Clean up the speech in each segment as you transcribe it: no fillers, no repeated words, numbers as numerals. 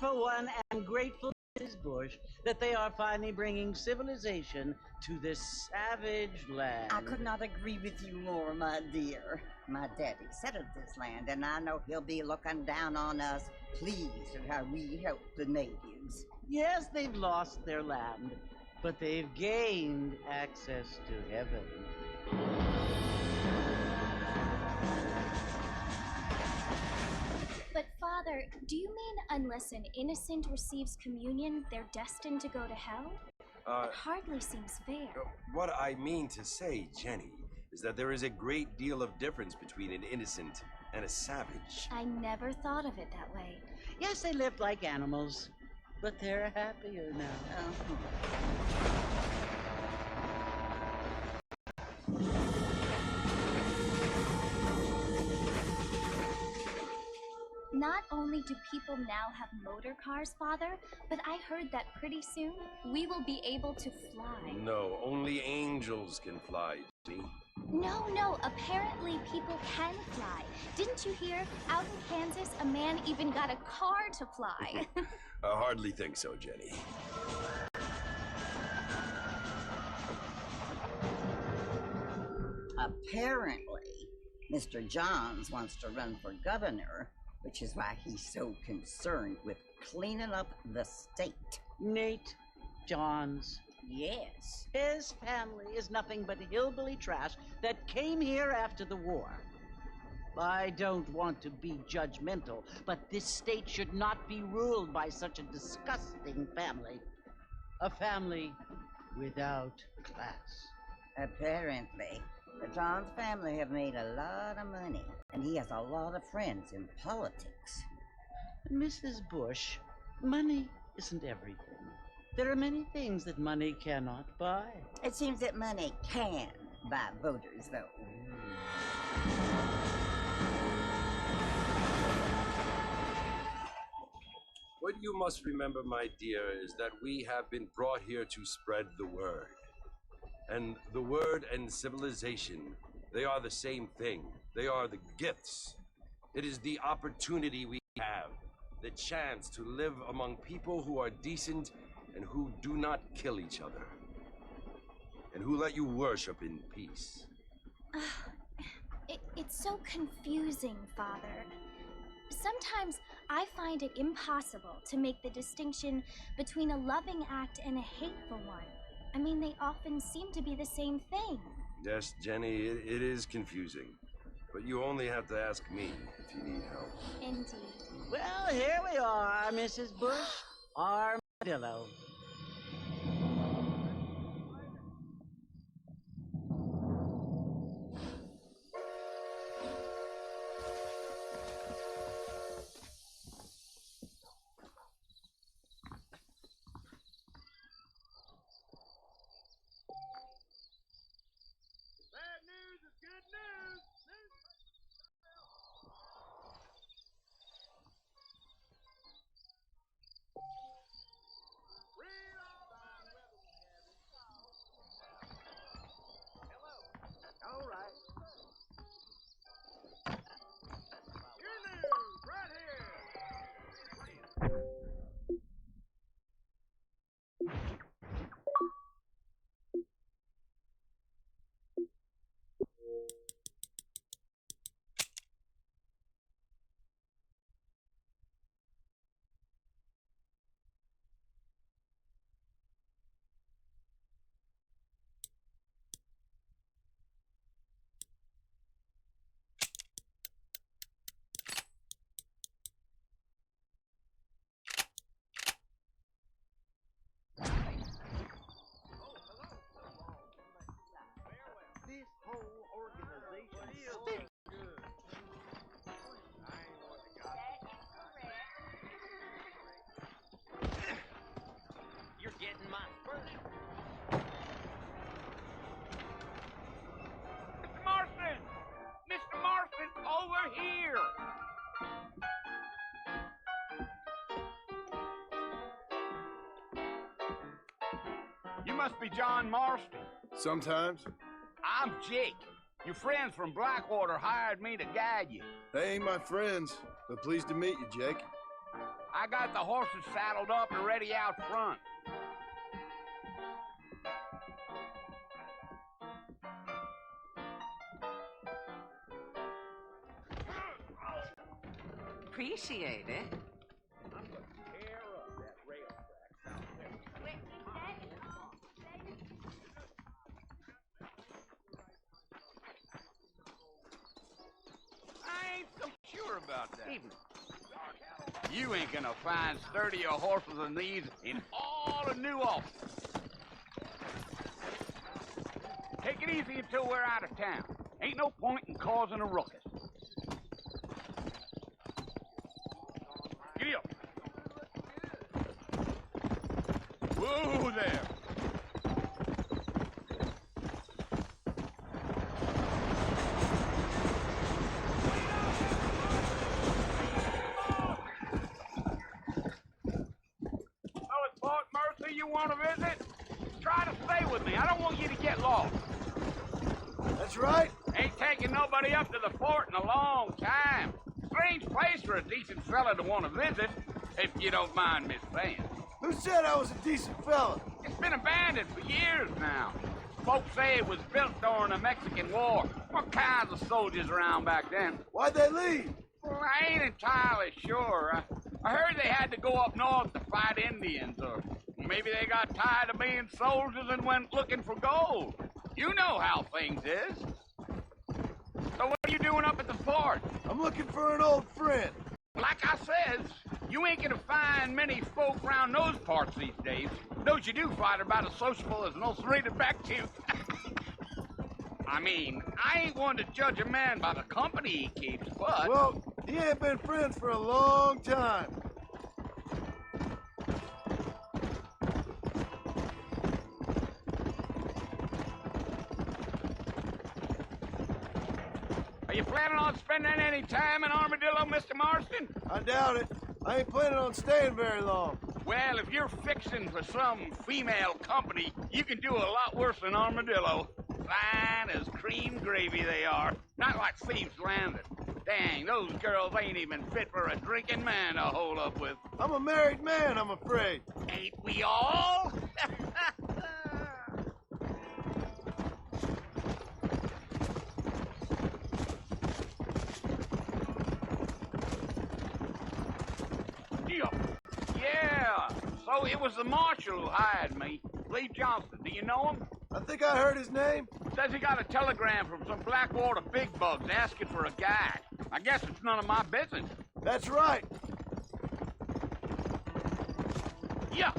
for one, am grateful, Mrs. Bush, that they are finally bringing civilization to this savage land. I could not agree with you more, my dear. My daddy settled this land, and I know he'll be looking down on us, pleased at how we help the natives. Yes, they've lost their land, but they've gained access to heaven. But Father, do you mean unless an innocent receives communion, they're destined to go to hell? It hardly seems fair. What I mean to say, Jenny, is that there is a great deal of difference between an innocent and a savage. I never thought of it that way. Yes, they lived like animals, but they're happier now. Not only do people now have motor cars, Father, but I heard that pretty soon we will be able to fly. No, only angels can fly, Jenny. No, apparently people can fly. Didn't you hear? Out in Kansas, a man even got a car to fly. I hardly think so, Jenny. Apparently, Mr. Johns wants to run for governor, which is why he's so concerned with cleaning up the state. Nate Johns. Yes. His family is nothing but hillbilly trash that came here after the war. I don't want to be judgmental, but this state should not be ruled by such a disgusting family. A family without class. Apparently, the Johns family have made a lot of money, and he has a lot of friends in politics. Mrs. Bush, money isn't everything. There are many things that money cannot buy. It seems that money can buy voters, though. What you must remember, my dear, is that we have been brought here to spread the word. And the word and civilization, they are the same thing. They are the gifts. It is the opportunity we have, the chance to live among people who are decent and who do not kill each other, and who let you worship in peace. It's so confusing, Father. Sometimes I find it impossible to make the distinction between a loving act and a hateful one. I mean, they often seem to be the same thing. Yes, Jenny, it is confusing. But you only have to ask me if you need help. Indeed. Well, here we are, Mrs. Bush. Armadillo. You must be John Marston. Sometimes. I'm Jake. Your friends from Blackwater hired me to guide you. They ain't my friends, but pleased to meet you, Jake. I I got the horses saddled up and ready out front. Appreciate it. I'm gonna tear up that rail track out there. I ain't so sure about that. You ain't gonna find sturdier horses than these in all of New Ulster. Take it easy until we're out of town. Ain't no point in causing a ruckus. Giddy up. Whoa there. Fort Mercy you want to visit? Try to stay with me. I don't want you to get lost. That's right. Ain't taking nobody up to the fort in a long time. Strange place for a decent fella to want to visit, if you don't mind me saying. Who said I was a decent fella? It's been abandoned for years now. Folks say it was built during the Mexican War. What kinds of soldiers around back then? Why'd they leave? Well, I ain't entirely sure. I heard they had to go up north to fight Indians, or maybe they got tired of being soldiers and went looking for gold. You know how things is. So what are you doing up at the fort? I'm looking for an old friend. Like I says, you ain't gonna find many folk around those parts these days. Those you do find are about as sociable as an ulcerated back tooth. I mean, I ain't one to judge a man by the company he keeps, but... Well, he ain't been friends for a long time. Are you planning on spending any time in Armadillo, Mr. Marston? I doubt it. I ain't planning on staying very long. Well, if you're fixing for some female company, you can do a lot worse than Armadillo. Fine as cream gravy they are. Not like Thieves Landing. Dang, those girls ain't even fit for a drinking man to hold up with. I'm a married man, I'm afraid. Ain't we all? Yeah, so it was the marshal who hired me. Lee Johnson, do you know him? I think I heard his name. Says he got a telegram from some Blackwater big bugs asking for a guide. I guess it's none of my business. That's right. Yeah.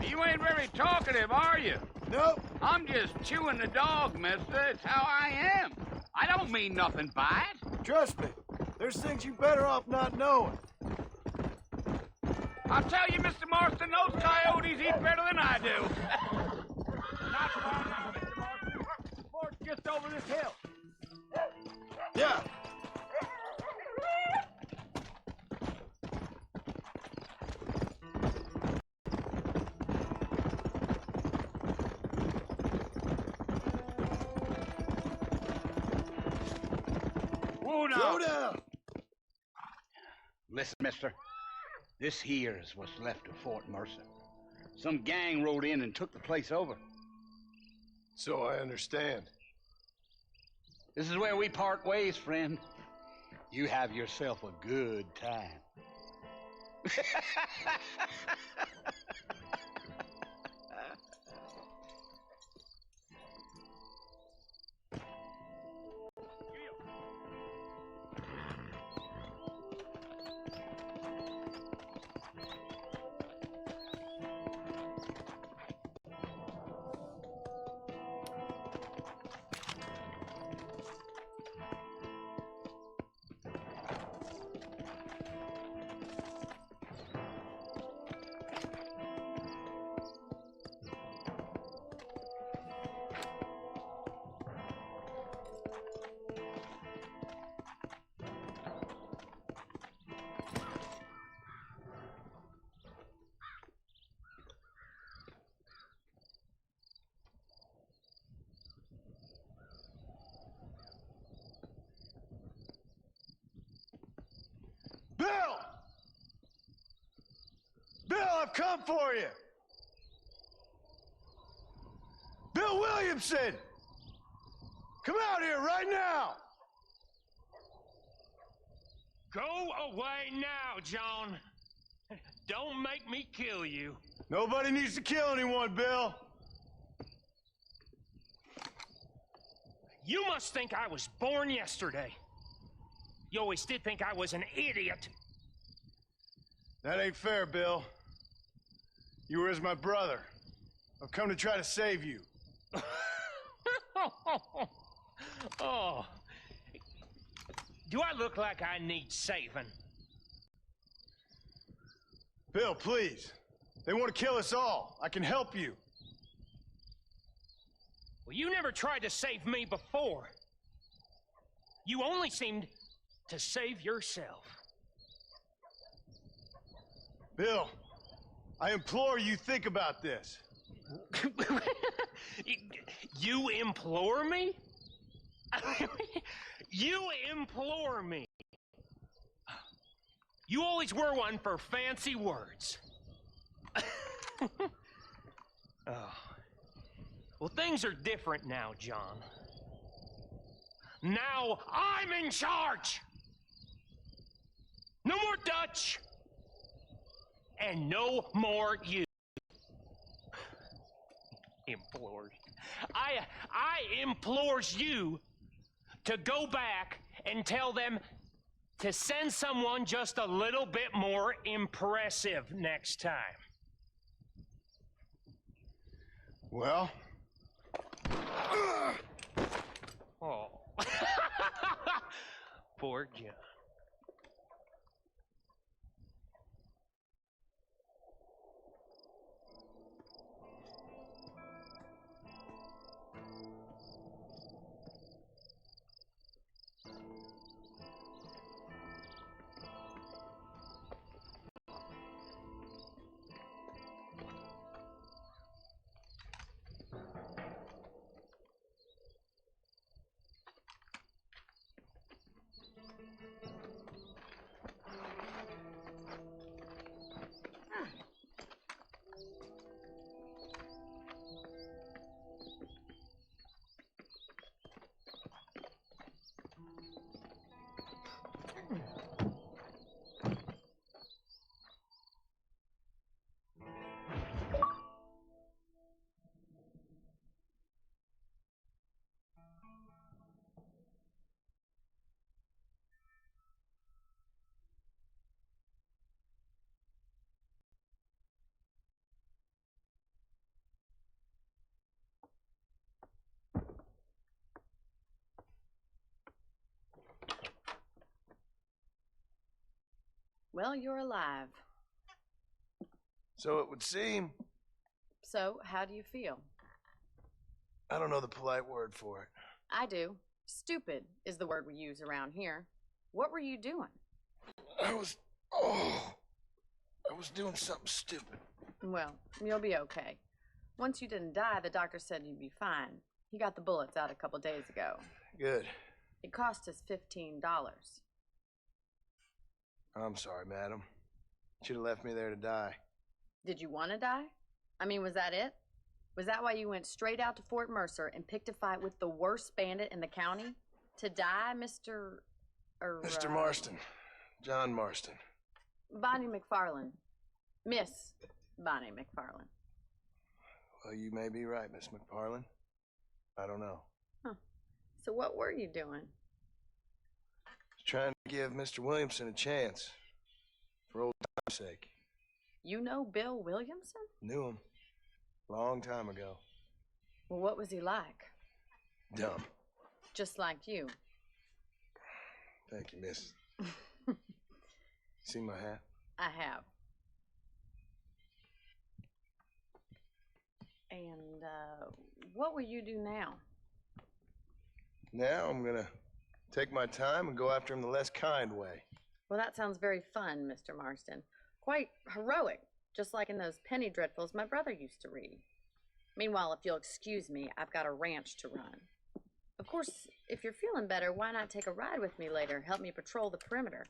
You ain't very talkative, are you? Nope. I'm just chewing the dog, mister. It's how I am. I don't mean nothing by it. Trust me. There's things you better off not knowing. I'll tell you, Mr. Marston, those coyotes eat better than I do. Not far now, Mr. Marston. The fort's just over this hill. Yeah. Whoa, now. Slow down. Listen, mister. This here is what's left of Fort Mercer. Some gang rode in and took the place over. So I understand. This is where we part ways, friend. You have yourself a good time. come for you. Bill Williamson! Come out here right now! Go away now, John. Don't make me kill you. Nobody needs to kill anyone, Bill. You must think I was born yesterday. You always did think I was an idiot. That ain't fair, Bill. You were as my brother. I've come to try to save you. Oh. Do I look like I need saving? Bill, please. They want to kill us all. I can help you. Well, you never tried to save me before. You only seemed to save yourself. Bill, I implore you, think about this. You implore me? You implore me. You always were one for fancy words. Oh. Well, things are different now, John. Now I'm in charge. No more Dutch. And no more you. Implores. I implores you to go back and tell them to send someone just a little bit more impressive next time. Well? Oh. Poor John. Well, you're alive. So it would seem. So, how do you feel? I don't know the polite word for it. I do. Stupid is the word we use around here. What were you doing? I was doing something stupid. Well, you'll be okay. Once you didn't die, the doctor said you'd be fine. He got the bullets out a couple days ago. Good. It cost us $15. I'm sorry, madam. Should have left me there to die. Did you want to die? I mean, was that it? Was that why you went straight out to Fort Mercer and picked a fight with the worst bandit in the county? To die, Mr. Mr. Marston. John Marston. Bonnie McFarland. Miss Bonnie McFarland. Well, you may be right, Miss McFarland. I don't know. Huh. So what were you doing? Trying to give Mr. Williamson a chance. For old time's sake. You know Bill Williamson? Knew him. Long time ago. Well, what was he like? Dumb. Just like you. Thank you, miss. See my hat? I have. And, what will you do now? Now I'm gonna take my time and go after him the less kind way. Well, that sounds very fun, Mr. Marston. Quite heroic, just like in those penny dreadfuls my brother used to read. Meanwhile, if you'll excuse me, I've got a ranch to run. Of course, if you're feeling better, why not take a ride with me later? Help me patrol the perimeter.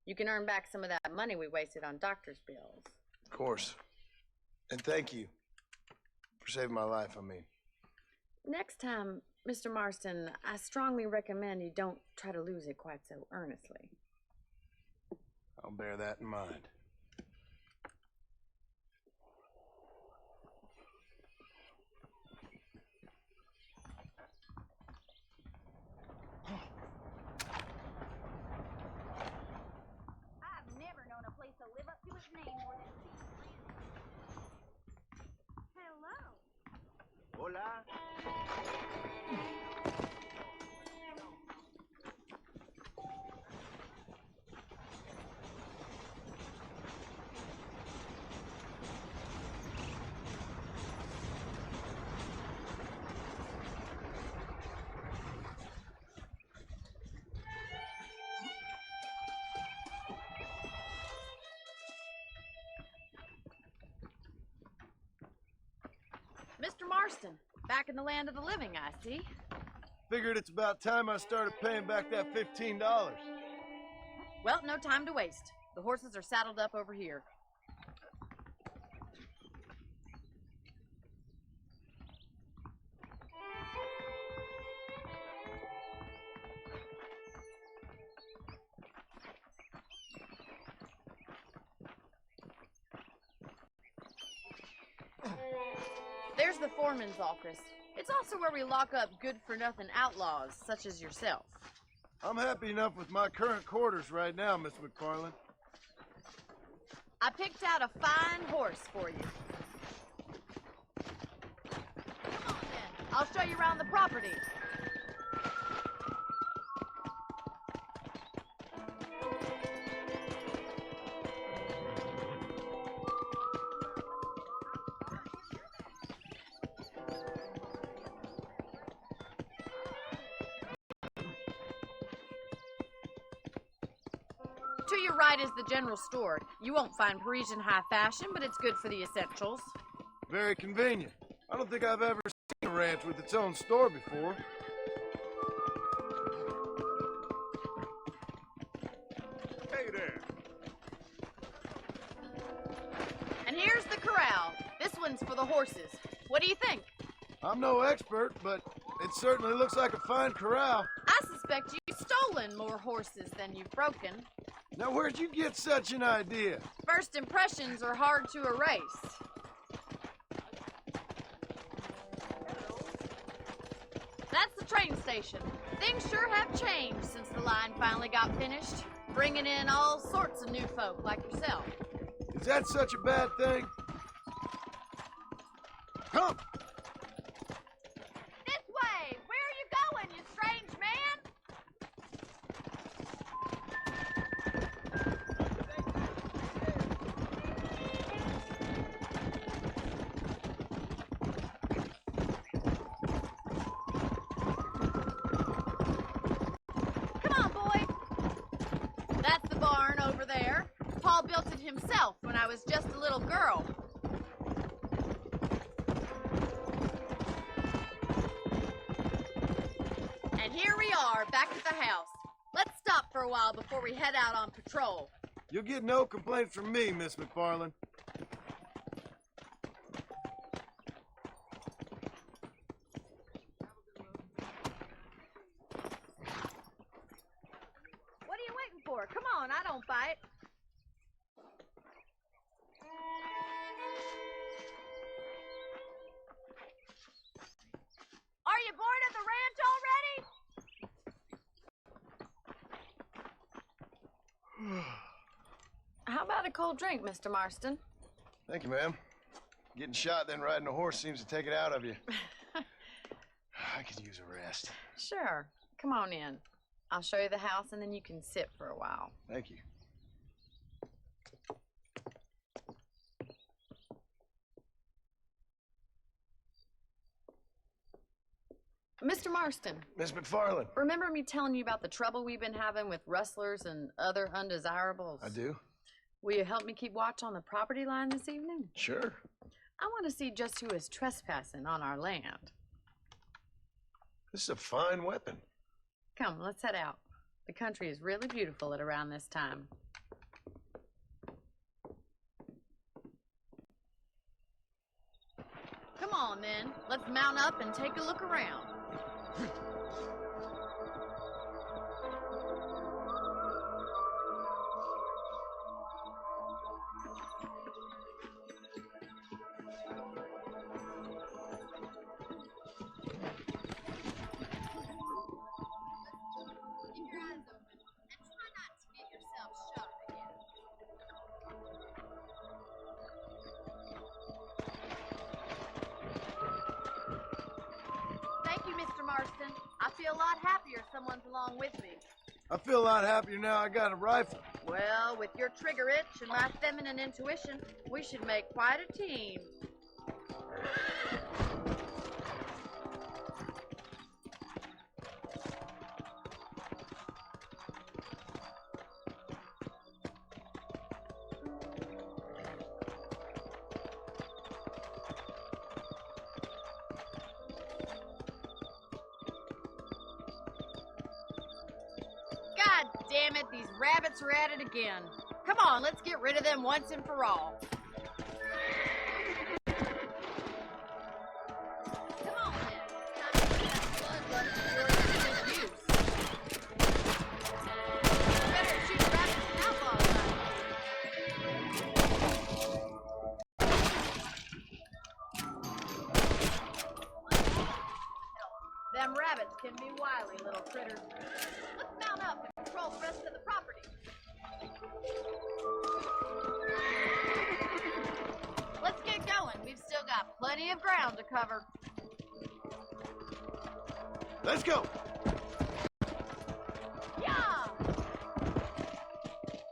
You can earn back some of that money we wasted on doctor's bills. Of course. And thank you for saving my life, I mean. Next time, Mr. Marston, I strongly recommend you don't try to lose it quite so earnestly. I'll bear that in mind. I've never known a place to live up to its name more than Hello. Hola. Mr. Marston, back in the land of the living, I see. Figured it's about time I started paying back that $15. Well, no time to waste. The horses are saddled up over here. There's the foreman's office. It's also where we lock up good-for-nothing outlaws, such as yourself. I'm happy enough with my current quarters right now, Miss McFarland. I picked out a fine horse for you. Come on, then. I'll show you around the property. To your right is the general store. You won't find Parisian high fashion, but it's good for the essentials. Very convenient. I don't think I've ever seen a ranch with its own store before. Hey there. And here's the corral. This one's for the horses. What do you think? I'm no expert, but it certainly looks like a fine corral. I suspect you've stolen more horses than you've broken. Now, where'd you get such an idea? First impressions are hard to erase. That's the train station. Things sure have changed since the line finally got finished, bringing in all sorts of new folk like yourself. Is that such a bad thing? Come! This way! Where are you going, you strange man? Come on, boy. That's the barn over there. Paul built it himself when I was just a little girl. And here we are, back at the house. Let's stop for a while before we head out on patrol. You'll get no complaints from me, Miss McFarland. What are you waiting for? Come on, I don't bite. Are you bored of the ranch already? How about a cold drink, Mr. Marston? Thank you, ma'am. Getting shot, then riding a horse seems to take it out of you. I could use a rest. Sure. Come on in. I'll show you the house, and then you can sit for a while. Thank you. Mr. Marston, Miss McFarland. remember me telling you about the trouble we've been having with rustlers and other undesirables? I do? Will you help me keep watch on the property line this evening? Sure. I want to see just who is trespassing on our land. This is a fine weapon. Come, let's head out. The country is really beautiful at around this time. 'Are you waiting for? Come on, I don't bite. Are you bored of the ranch already? Thank you, ma'am. Getting shot, then riding a horse seems to take it out of you. I could use a rest. Sure. Come on in. I'll show you the house, and then you can sit for a while. on, then. Let's mount up and take a look around. Keep your eyes open and try not to get yourself shot again. Thank you, Mr. Marston. I feel a lot happier someone's along with me. I feel a lot happier now I got a rifle. Well, with your trigger itch and my feminine intuition, we should make quite a team. God damn it, these rabbits are at it again. Come on, let's get rid of them once and for all. Come on, then. Time to put that bloodlust of yours to good use. Better shoot rabbits than outlaws, Them rabbits can be wily little critters. Let's mount up and control the rest of the property. Let's get going. We've still got plenty of ground to cover. Let's go. Yeah!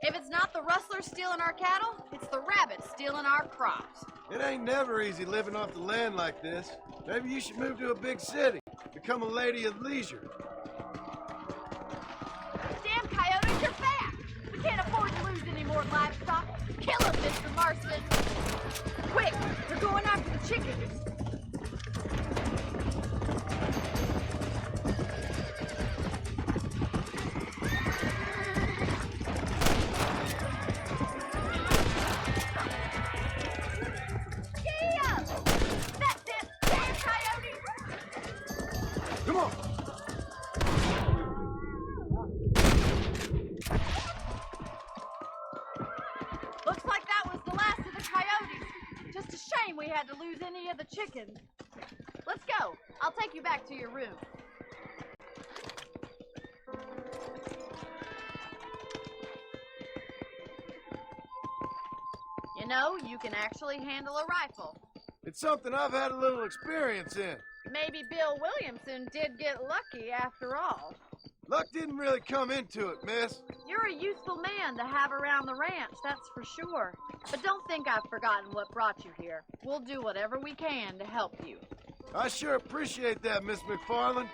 If it's not the rustlers stealing our cattle, it's the rabbits stealing our crops. It ain't never easy living off the land like this. Maybe you should move to a big city. Become a lady of leisure. Damn coyotes, you're back! We can't afford to lose any more livestock. Kill them, Mr. Marston! Quick! They're going after the chickens! Yeah! That's it! Damn coyotes! Come on. Looks like that was the last of the coyotes. Just a shame we had to lose any of the chickens. Let's go. I'll take you back to your room. You know, you can actually handle a rifle. It's something I've had a little experience in. Maybe Bill Williamson did get lucky after all. Luck didn't really come into it, miss. You're a useful man to have around the ranch, that's for sure. But don't think I've forgotten what brought you here. We'll do whatever we can to help you. I sure appreciate that, Miss McFarland.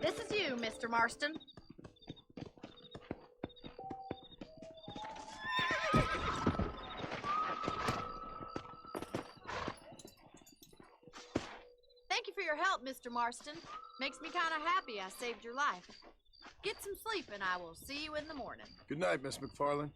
This is you, Mr. Marston. Thank you for your help, Mr. Marston. Makes me kind of happy I saved your life. Get some sleep and I will see you in the morning. Good night, Miss McFarland.